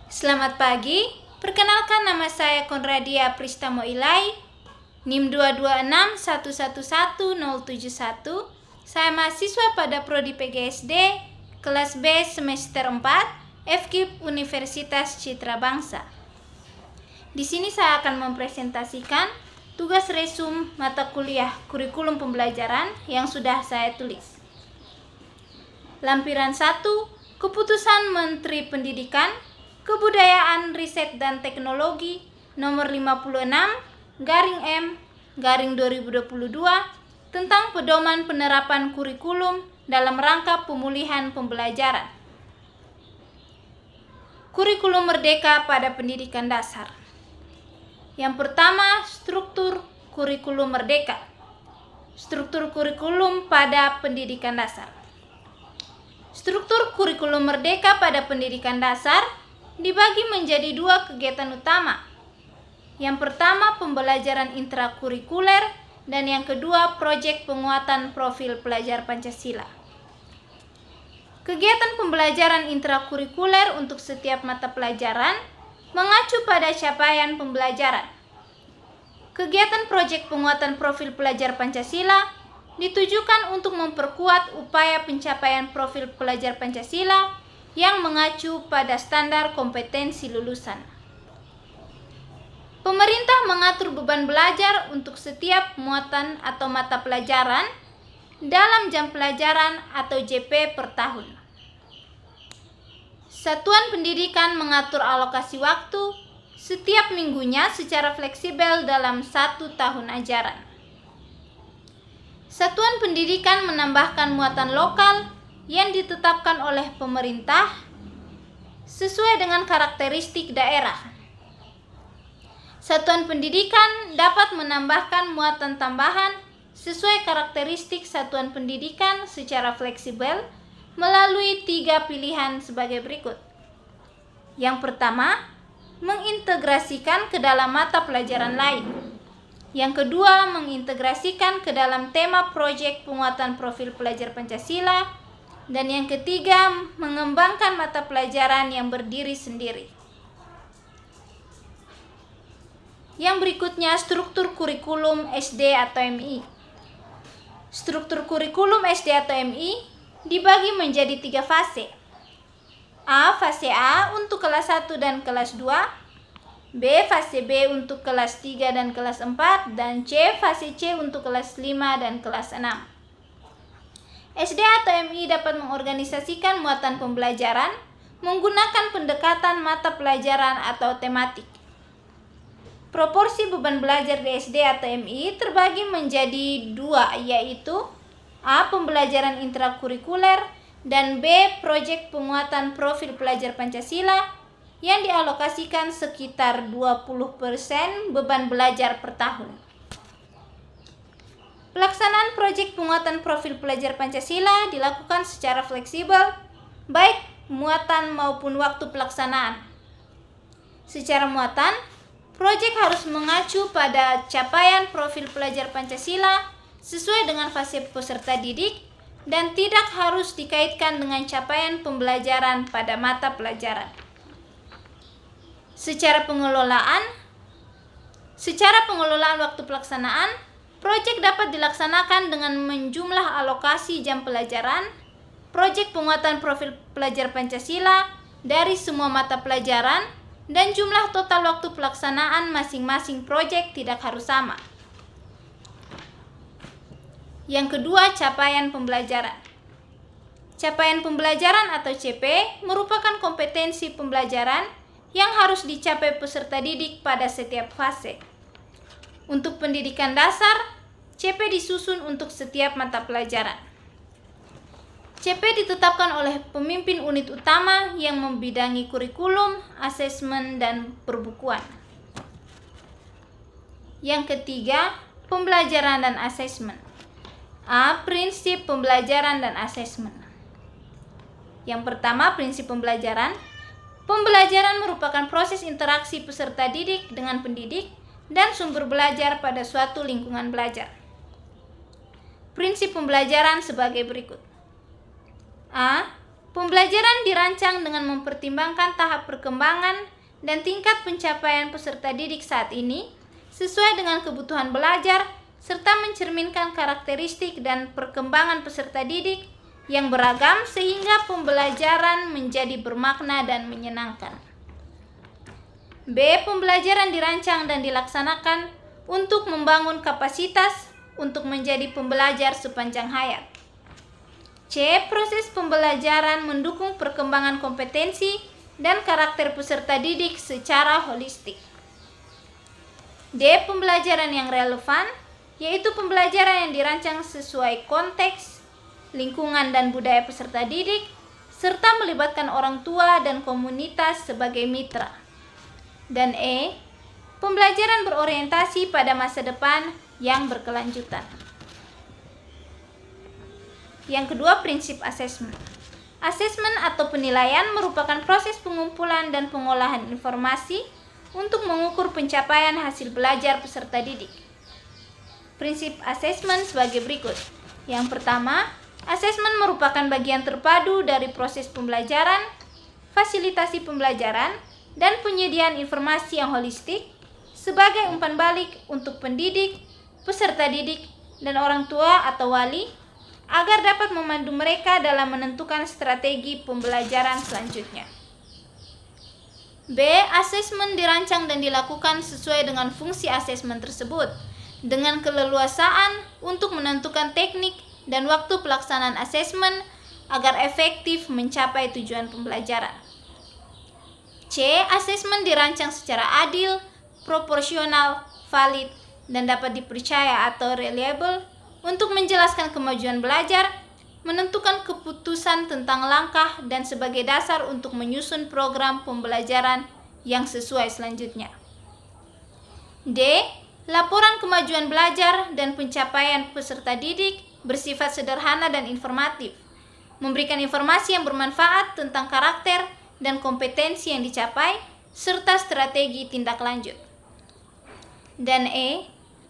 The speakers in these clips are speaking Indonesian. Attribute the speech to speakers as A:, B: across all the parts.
A: Selamat pagi, perkenalkan nama saya Konradia Pristamo Ilai, NIM 226111071. Saya mahasiswa pada Prodi PGSD, kelas B semester 4, FKIP Universitas Citra Bangsa. Di sini saya akan mempresentasikan tugas resum mata kuliah kurikulum pembelajaran yang sudah saya tulis. Lampiran 1, Keputusan Menteri Pendidikan, Kebudayaan, Riset dan Teknologi nomor 56/M/2022 tentang pedoman penerapan kurikulum dalam rangka pemulihan pembelajaran. Kurikulum Merdeka pada pendidikan dasar. Yang pertama, struktur kurikulum merdeka. Struktur kurikulum pada pendidikan dasar. Struktur kurikulum merdeka pada pendidikan dasar dibagi menjadi dua kegiatan utama. Yang pertama, pembelajaran intrakurikuler, dan yang kedua, proyek penguatan profil pelajar Pancasila. Kegiatan pembelajaran intrakurikuler untuk setiap mata pelajaran mengacu pada capaian pembelajaran. Kegiatan proyek penguatan profil pelajar Pancasila ditujukan untuk memperkuat upaya pencapaian profil pelajar Pancasila yang mengacu pada standar kompetensi lulusan. Pemerintah mengatur beban belajar untuk setiap muatan atau mata pelajaran dalam jam pelajaran atau JP per tahun. Satuan pendidikan mengatur alokasi waktu setiap minggunya secara fleksibel dalam 1 tahun ajaran. Satuan pendidikan menambahkan muatan lokal yang ditetapkan oleh pemerintah sesuai dengan karakteristik daerah. Satuan pendidikan dapat menambahkan muatan tambahan sesuai karakteristik satuan pendidikan secara fleksibel melalui 3 pilihan sebagai berikut. Yang pertama, mengintegrasikan ke dalam mata pelajaran lain. Yang kedua, mengintegrasikan ke dalam tema proyek penguatan profil pelajar Pancasila. Dan yang ketiga, mengembangkan mata pelajaran yang berdiri sendiri. Yang berikutnya, struktur kurikulum SD atau MI. Struktur kurikulum SD atau MI dibagi menjadi 3 fase. Fase A untuk kelas 1 dan kelas 2, B fase B untuk kelas 3 dan kelas 4, dan C fase C untuk kelas 5 dan kelas 6. SD atau MI dapat mengorganisasikan muatan pembelajaran menggunakan pendekatan mata pelajaran atau tematik. Proporsi beban belajar di SD atau MI terbagi menjadi 2, yaitu A. Pembelajaran intrakurikuler, dan B. Proyek penguatan profil pelajar Pancasila yang dialokasikan sekitar 20% beban belajar per tahun. Pelaksanaan proyek penguatan profil pelajar Pancasila dilakukan secara fleksibel, baik muatan maupun waktu pelaksanaan. Secara muatan, proyek harus mengacu pada capaian profil pelajar Pancasila sesuai dengan fase peserta didik dan tidak harus dikaitkan dengan capaian pembelajaran pada mata pelajaran. Secara pengelolaan waktu pelaksanaan, proyek dapat dilaksanakan dengan menjumlah alokasi jam pelajaran, proyek penguatan profil pelajar Pancasila dari semua mata pelajaran, dan jumlah total waktu pelaksanaan masing-masing proyek tidak harus sama. Yang kedua, capaian pembelajaran. Capaian pembelajaran atau CP merupakan kompetensi pembelajaran yang harus dicapai peserta didik pada setiap fase. Untuk pendidikan dasar, CP disusun untuk setiap mata pelajaran. CP ditetapkan oleh pemimpin unit utama yang membidangi kurikulum, asesmen, dan perbukuan. Yang ketiga, pembelajaran dan asesmen. A. Prinsip pembelajaran dan asesmen. Yang pertama, prinsip pembelajaran. Pembelajaran merupakan proses interaksi peserta didik dengan pendidik dan sumber belajar pada suatu lingkungan belajar. Prinsip pembelajaran sebagai berikut. A. Pembelajaran dirancang dengan mempertimbangkan tahap perkembangan dan tingkat pencapaian peserta didik saat ini sesuai dengan kebutuhan belajar serta mencerminkan karakteristik dan perkembangan peserta didik yang beragam sehingga pembelajaran menjadi bermakna dan menyenangkan. B. Pembelajaran dirancang dan dilaksanakan untuk membangun kapasitas untuk menjadi pembelajar sepanjang hayat. C. Proses pembelajaran mendukung perkembangan kompetensi dan karakter peserta didik secara holistik. D. Pembelajaran yang relevan, yaitu pembelajaran yang dirancang sesuai konteks, lingkungan dan budaya peserta didik, serta melibatkan orang tua dan komunitas sebagai mitra. Dan E. Pembelajaran berorientasi pada masa depan yang berkelanjutan. Yang kedua, prinsip asesmen. Asesmen atau penilaian merupakan proses pengumpulan dan pengolahan informasi untuk mengukur pencapaian hasil belajar peserta didik. Prinsip asesmen sebagai berikut. Yang pertama, asesmen merupakan bagian terpadu dari proses pembelajaran, fasilitasi pembelajaran, dan penyediaan informasi yang holistik sebagai umpan balik untuk pendidik, peserta didik, dan orang tua atau wali agar dapat memandu mereka dalam menentukan strategi pembelajaran selanjutnya. B. Asesmen dirancang dan dilakukan sesuai dengan fungsi asesmen tersebut, dengan keleluasaan untuk menentukan teknik dan waktu pelaksanaan asesmen agar efektif mencapai tujuan pembelajaran. C. Asesmen dirancang secara adil, proporsional, valid, dan dapat dipercaya atau reliable untuk menjelaskan kemajuan belajar, menentukan keputusan tentang langkah, dan sebagai dasar untuk menyusun program pembelajaran yang sesuai selanjutnya. D. Laporan kemajuan belajar dan pencapaian peserta didik bersifat sederhana dan informatif, memberikan informasi yang bermanfaat tentang karakter dan kompetensi yang dicapai, serta strategi tindak lanjut. Dan E.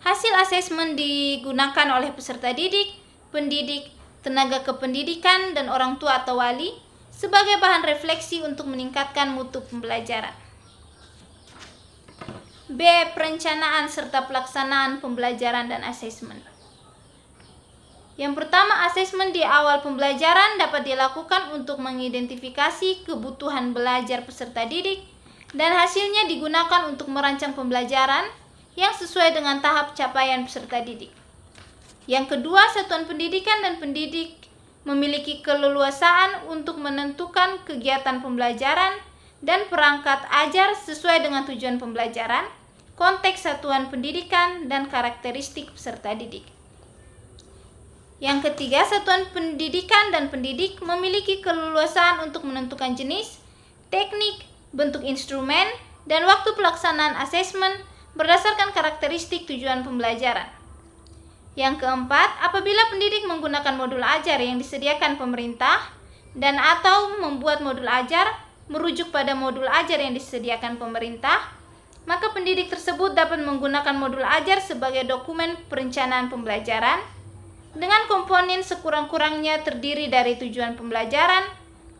A: Hasil asesmen digunakan oleh peserta didik, pendidik, tenaga kependidikan, dan orang tua atau wali sebagai bahan refleksi untuk meningkatkan mutu pembelajaran. B. Perencanaan serta pelaksanaan pembelajaran dan asesmen. Yang pertama, asesmen di awal pembelajaran dapat dilakukan untuk mengidentifikasi kebutuhan belajar peserta didik dan hasilnya digunakan untuk merancang pembelajaran yang sesuai dengan tahap capaian peserta didik. Yang kedua, satuan pendidikan dan pendidik memiliki keleluasaan untuk menentukan kegiatan pembelajaran dan perangkat ajar sesuai dengan tujuan pembelajaran, konteks satuan pendidikan, dan karakteristik peserta didik. Yang ketiga, satuan pendidikan dan pendidik memiliki keleluasaan untuk menentukan jenis, teknik, bentuk instrumen, dan waktu pelaksanaan asesmen berdasarkan karakteristik tujuan pembelajaran. Yang keempat, apabila pendidik menggunakan modul ajar yang disediakan pemerintah dan atau membuat modul ajar merujuk pada modul ajar yang disediakan pemerintah, maka pendidik tersebut dapat menggunakan modul ajar sebagai dokumen perencanaan pembelajaran dengan komponen sekurang-kurangnya terdiri dari tujuan pembelajaran,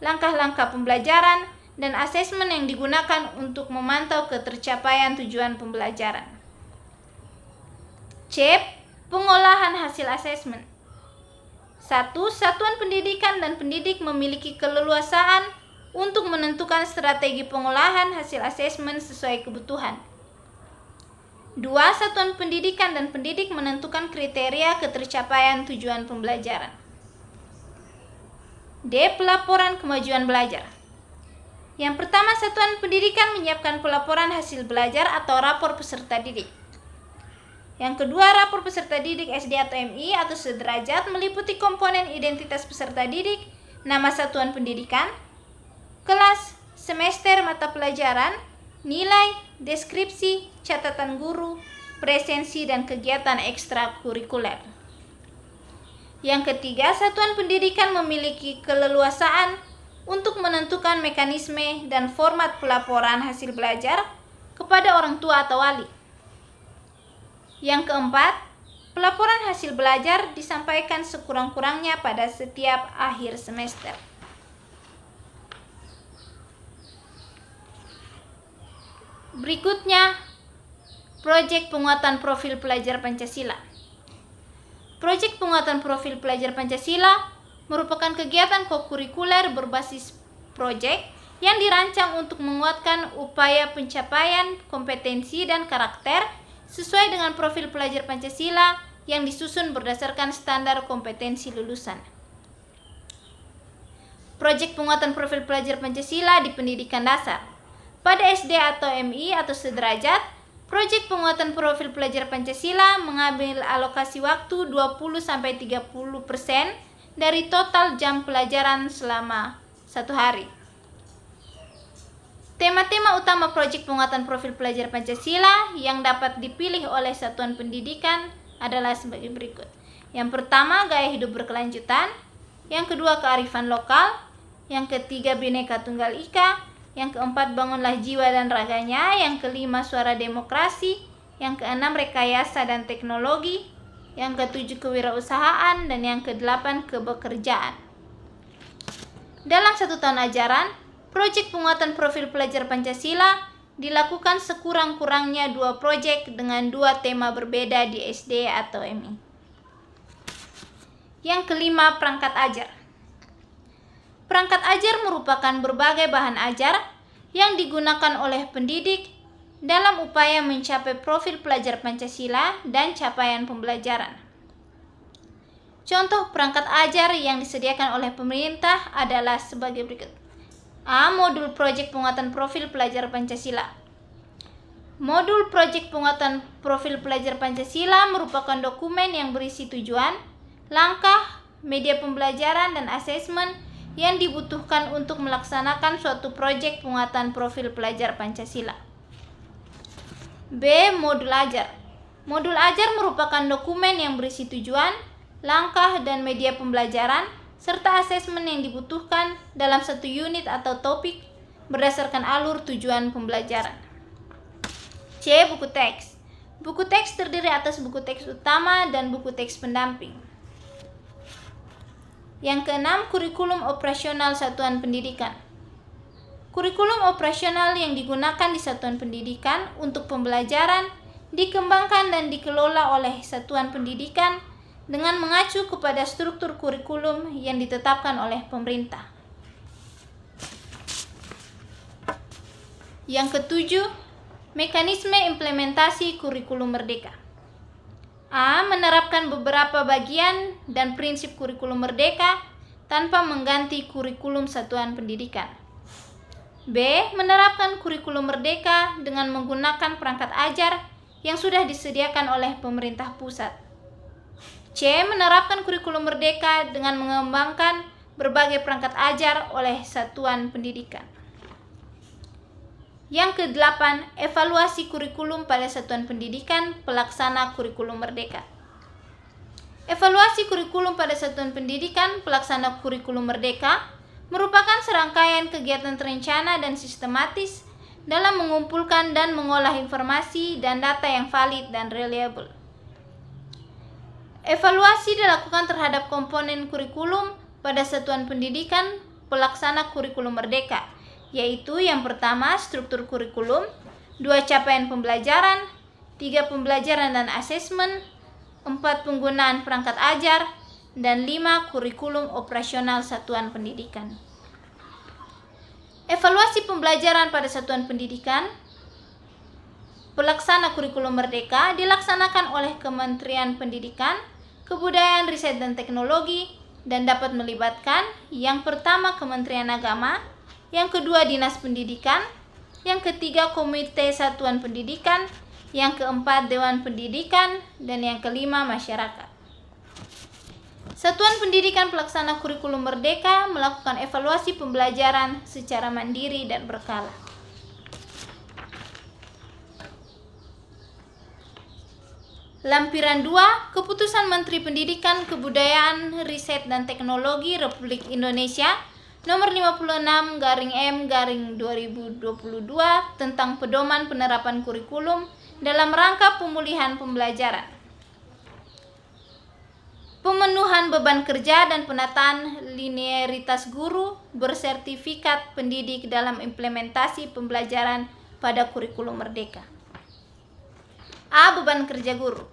A: langkah-langkah pembelajaran, dan asesmen yang digunakan untuk memantau ketercapaian tujuan pembelajaran. C. Pengolahan hasil asesmen. 1. Satuan pendidikan dan pendidik memiliki keleluasaan untuk menentukan strategi pengolahan hasil asesmen sesuai kebutuhan. 2. Satuan pendidikan dan pendidik menentukan kriteria ketercapaian tujuan pembelajaran. D. Pelaporan kemajuan belajar. Yang pertama, satuan pendidikan menyiapkan pelaporan hasil belajar atau rapor peserta didik. Yang kedua, rapor peserta didik SD atau MI atau sederajat meliputi komponen identitas peserta didik, nama satuan pendidikan, kelas, semester mata pelajaran, nilai, deskripsi, catatan guru, presensi, dan kegiatan ekstrakurikuler. Yang ketiga, satuan pendidikan memiliki keleluasaan untuk menentukan mekanisme dan format pelaporan hasil belajar kepada orang tua atau wali. Yang keempat, pelaporan hasil belajar disampaikan sekurang-kurangnya pada setiap akhir semester. Berikutnya, proyek penguatan profil pelajar Pancasila. Proyek penguatan profil pelajar Pancasila merupakan kegiatan kokurikuler berbasis proyek yang dirancang untuk menguatkan upaya pencapaian kompetensi dan karakter sesuai dengan profil pelajar Pancasila yang disusun berdasarkan standar kompetensi lulusan. Proyek penguatan profil pelajar Pancasila di pendidikan dasar. Pada SD atau MI atau sederajat, proyek penguatan profil pelajar Pancasila mengambil alokasi waktu 20-30% dari total jam pelajaran selama 1 hari. Tema-tema utama proyek penguatan profil pelajar Pancasila yang dapat dipilih oleh satuan pendidikan adalah sebagai berikut. Yang pertama, gaya hidup berkelanjutan. Yang kedua, kearifan lokal. Yang ketiga, Bhinneka Tunggal Ika. Yang keempat, bangunlah jiwa dan raganya. Yang kelima, suara demokrasi. Yang keenam, rekayasa dan teknologi. Yang ketujuh, kewirausahaan. Dan yang kedelapan, kebekerjaan. Dalam 1 tahun ajaran, proyek penguatan profil pelajar Pancasila dilakukan sekurang-kurangnya 2 proyek dengan 2 tema berbeda di SD atau MI. Yang kelima, perangkat ajar. Perangkat ajar merupakan berbagai bahan ajar yang digunakan oleh pendidik dalam upaya mencapai profil pelajar Pancasila dan capaian pembelajaran. Contoh perangkat ajar yang disediakan oleh pemerintah adalah sebagai berikut. A. Modul proyek penguatan profil pelajar Pancasila. Modul proyek penguatan profil pelajar Pancasila merupakan dokumen yang berisi tujuan, langkah, media pembelajaran, dan asesmen yang dibutuhkan untuk melaksanakan suatu proyek penguatan profil pelajar Pancasila. B. Modul ajar. Modul ajar merupakan dokumen yang berisi tujuan, langkah, dan media pembelajaran, serta asesmen yang dibutuhkan dalam satu unit atau topik berdasarkan alur tujuan pembelajaran. C. Buku teks. Buku teks terdiri atas buku teks utama dan buku teks pendamping. Yang keenam, kurikulum operasional satuan pendidikan. Kurikulum operasional yang digunakan di satuan pendidikan untuk pembelajaran dikembangkan dan dikelola oleh satuan pendidikan dengan mengacu kepada struktur kurikulum yang ditetapkan oleh pemerintah. Yang ketujuh, mekanisme implementasi kurikulum merdeka. A. Menerapkan beberapa bagian dan prinsip kurikulum merdeka tanpa mengganti kurikulum satuan pendidikan. B. Menerapkan kurikulum merdeka dengan menggunakan perangkat ajar yang sudah disediakan oleh pemerintah pusat. C. Menerapkan kurikulum merdeka dengan mengembangkan berbagai perangkat ajar oleh satuan pendidikan. Yang kedelapan, evaluasi kurikulum pada satuan pendidikan pelaksana kurikulum merdeka. Evaluasi kurikulum pada satuan pendidikan pelaksana kurikulum merdeka merupakan serangkaian kegiatan terencana dan sistematis dalam mengumpulkan dan mengolah informasi dan data yang valid dan reliable. Evaluasi dilakukan terhadap komponen kurikulum pada satuan pendidikan pelaksana kurikulum merdeka, yaitu yang pertama struktur kurikulum, 2 capaian pembelajaran, 3 pembelajaran dan asesmen, 4 penggunaan perangkat ajar, dan 5 kurikulum operasional satuan pendidikan. Evaluasi pembelajaran pada satuan pendidikan pelaksana kurikulum merdeka dilaksanakan oleh Kementerian Pendidikan, Kebudayaan, Riset, dan Teknologi dan dapat melibatkan yang pertama Kementerian Agama, yang kedua Dinas Pendidikan, yang ketiga Komite Satuan Pendidikan, yang keempat Dewan Pendidikan, dan yang kelima masyarakat. Satuan Pendidikan Pelaksana Kurikulum Merdeka melakukan evaluasi pembelajaran secara mandiri dan berkala. Lampiran 2, Keputusan Menteri Pendidikan, Kebudayaan, Riset, dan Teknologi Republik Indonesia Nomor 56/M/2022 tentang pedoman penerapan kurikulum dalam rangka pemulihan pembelajaran. Pemenuhan beban kerja dan penataan linearitas guru bersertifikat pendidik dalam implementasi pembelajaran pada kurikulum merdeka. A. Beban kerja guru.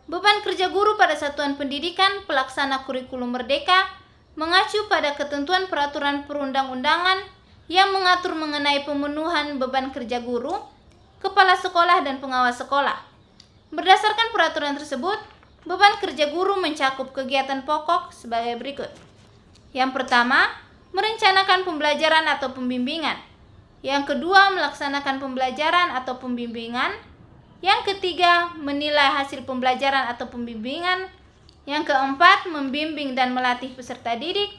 A: Beban kerja guru pada satuan pendidikan pelaksana kurikulum merdeka mengacu pada ketentuan peraturan perundang-undangan yang mengatur mengenai pemenuhan beban kerja guru, kepala sekolah, dan pengawas sekolah. Berdasarkan peraturan tersebut, beban kerja guru mencakup kegiatan pokok sebagai berikut. Yang pertama, merencanakan pembelajaran atau pembimbingan. Yang kedua, melaksanakan pembelajaran atau pembimbingan. Yang ketiga, menilai hasil pembelajaran atau pembimbingan. Yang keempat, membimbing dan melatih peserta didik.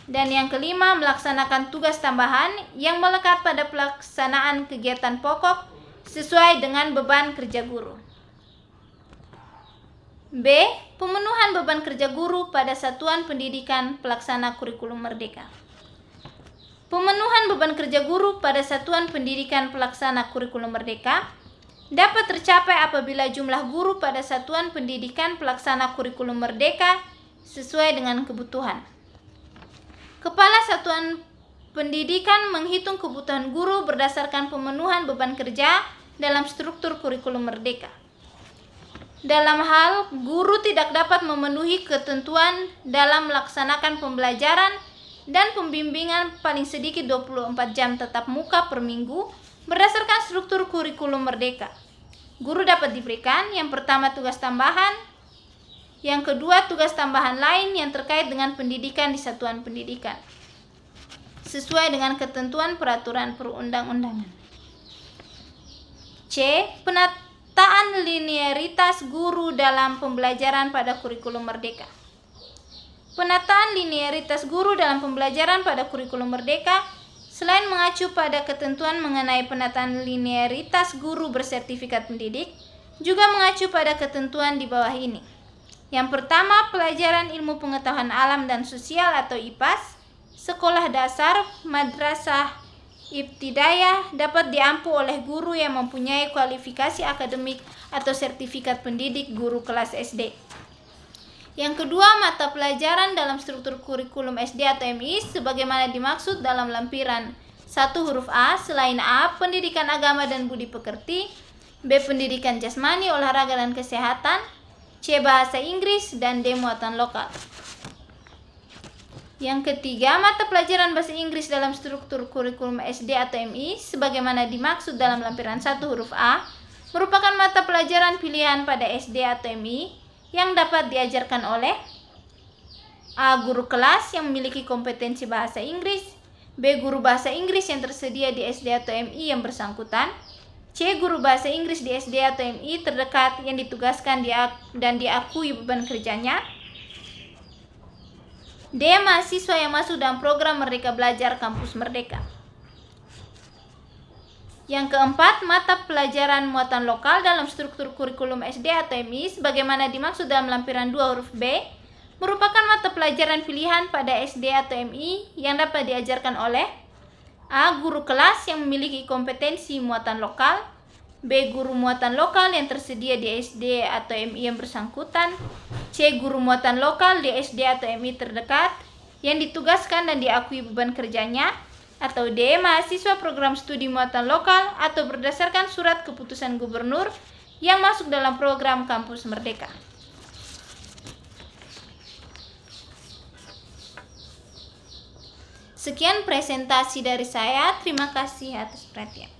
A: Dan yang kelima, melaksanakan tugas tambahan yang melekat pada pelaksanaan kegiatan pokok sesuai dengan beban kerja guru. B. Pemenuhan beban kerja guru pada satuan pendidikan pelaksana kurikulum merdeka. Pemenuhan beban kerja guru pada satuan pendidikan pelaksana kurikulum merdeka dapat tercapai apabila jumlah guru pada satuan pendidikan pelaksana kurikulum merdeka sesuai dengan kebutuhan. Kepala satuan pendidikan menghitung kebutuhan guru berdasarkan pemenuhan beban kerja dalam struktur kurikulum merdeka. Dalam hal guru tidak dapat memenuhi ketentuan dalam melaksanakan pembelajaran dan pembimbingan paling sedikit 24 jam tatap muka per minggu berdasarkan struktur kurikulum merdeka, guru dapat diberikan yang pertama tugas tambahan, yang kedua tugas tambahan lain yang terkait dengan pendidikan di satuan pendidikan sesuai dengan ketentuan peraturan perundang-undangan. C. Penataan linearitas guru dalam pembelajaran pada kurikulum merdeka. Penataan linearitas guru dalam pembelajaran pada kurikulum merdeka selain mengacu pada ketentuan mengenai penataan linearitas guru bersertifikat pendidik, juga mengacu pada ketentuan di bawah ini. Yang pertama, pelajaran ilmu pengetahuan alam dan sosial atau IPAS, sekolah dasar, madrasah, ibtidayah dapat diampu oleh guru yang mempunyai kualifikasi akademik atau sertifikat pendidik guru kelas SD. Yang kedua, mata pelajaran dalam struktur kurikulum SD atau MI sebagaimana dimaksud dalam lampiran 1 huruf A selain A, pendidikan agama dan budi pekerti, B, pendidikan jasmani, olahraga dan kesehatan, C, bahasa Inggris, dan D, muatan lokal. Yang ketiga, mata pelajaran bahasa Inggris dalam struktur kurikulum SD atau MI sebagaimana dimaksud dalam lampiran 1 huruf A merupakan mata pelajaran pilihan pada SD atau MI yang dapat diajarkan oleh A, guru kelas yang memiliki kompetensi bahasa Inggris, B, guru bahasa Inggris yang tersedia di SD atau MI yang bersangkutan, C, guru bahasa Inggris di SD atau MI terdekat yang ditugaskan dan diakui beban kerjanya, D, mahasiswa yang masuk dalam program Merdeka Belajar Kampus Merdeka. Yang keempat, mata pelajaran muatan lokal dalam struktur kurikulum SD atau MI sebagaimana dimaksud dalam lampiran 2 huruf B merupakan mata pelajaran pilihan pada SD atau MI yang dapat diajarkan oleh A, guru kelas yang memiliki kompetensi muatan lokal, B, guru muatan lokal yang tersedia di SD atau MI yang bersangkutan, C, guru muatan lokal di SD atau MI terdekat yang ditugaskan dan diakui beban kerjanya, atau D, mahasiswa program studi muatan lokal atau berdasarkan surat keputusan gubernur yang masuk dalam program Kampus Merdeka. Sekian presentasi dari saya, terima kasih atas perhatian.